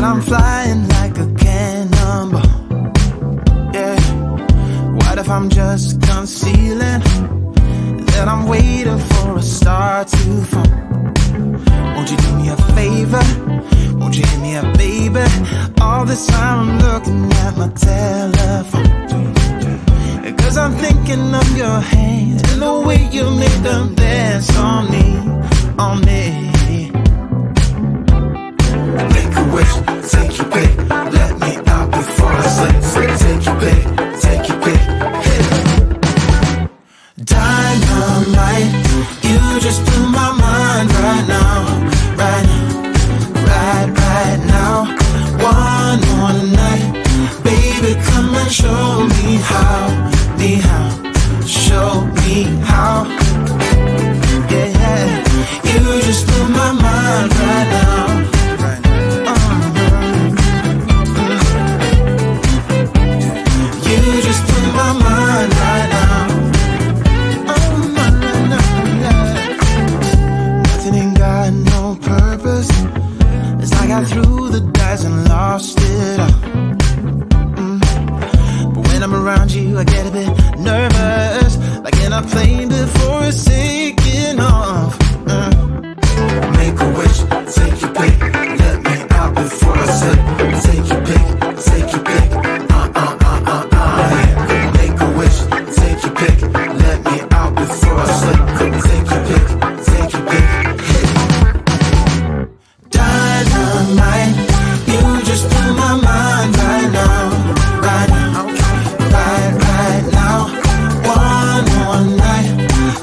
I'm flying like a cannonball. Yeah. What if I'm just concealing that I'm waiting for a star to fall? Won't you do me a favor? Won't you hit me up, baby? All this time I'm looking at my telephone, 'cause I'm thinking of your hands and the way you make them dance on me, on me. Make a wish, take your pick, let me out before I sleep. Take your pick, take your pick, hit it. Dynamite, you just blew my mind right now, right now, right now. One more night, baby, come and show me how, show me how. Yeah, yeah, you just blew my mind right now. You just blew my mind right now. Nothing ain't got no purpose. It's like I threw the dice and lost it all. But when I'm around you, I get a bit nervous, like in a plane before it's taking off. Make a wish, take your pick, let me out before I slip. Take your pick, take your pick. Yeah. Make a wish, take your pick, let me out before I slip. Take your pick, take your pick. Dynamite, you just blew my mind right now, right now, right now. One more night,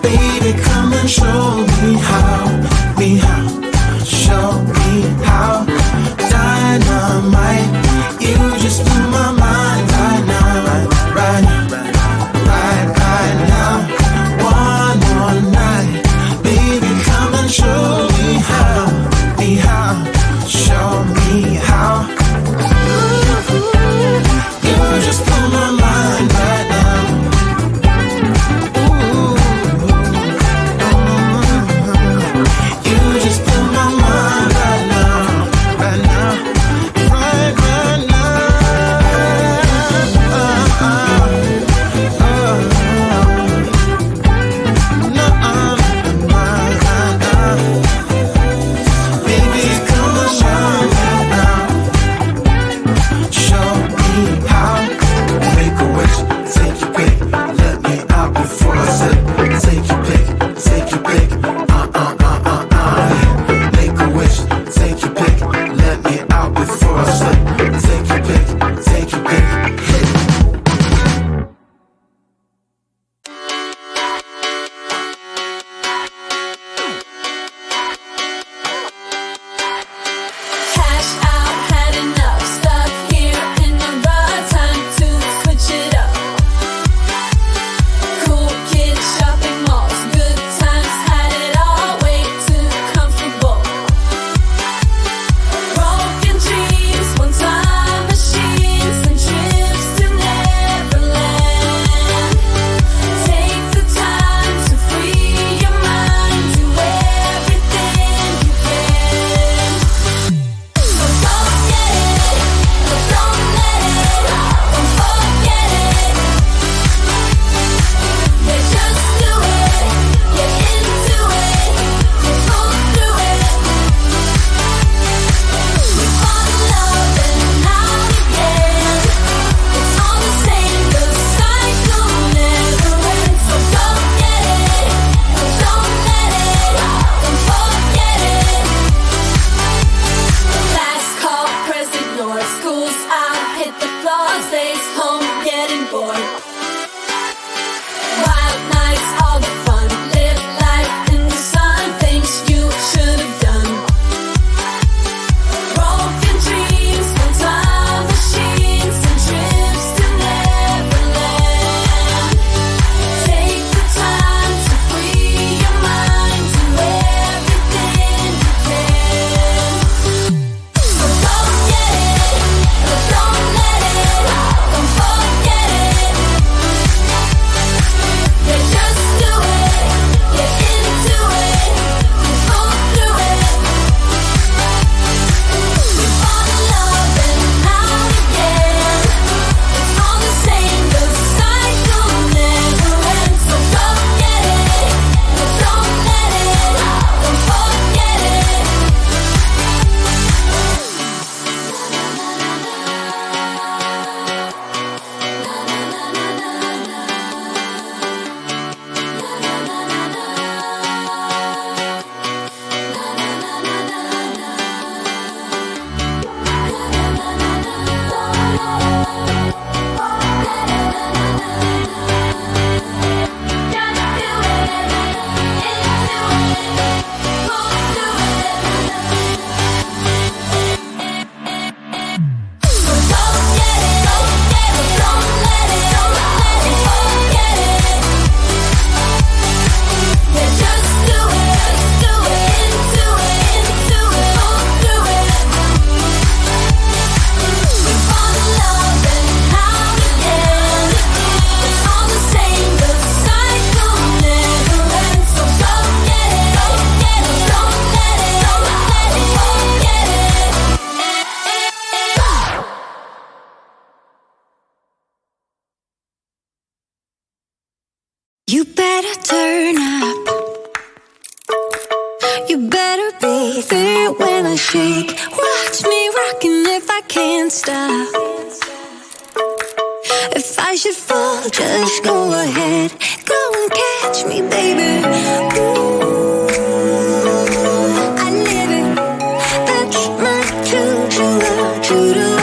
baby, come and show me how, show me how. Dynamite. turn up. You better be there when I shake. Watch me rocking if I can't stop. If I should fall, just go ahead. Go and catch me, baby. Ooh, I live it. That's my true love, true love.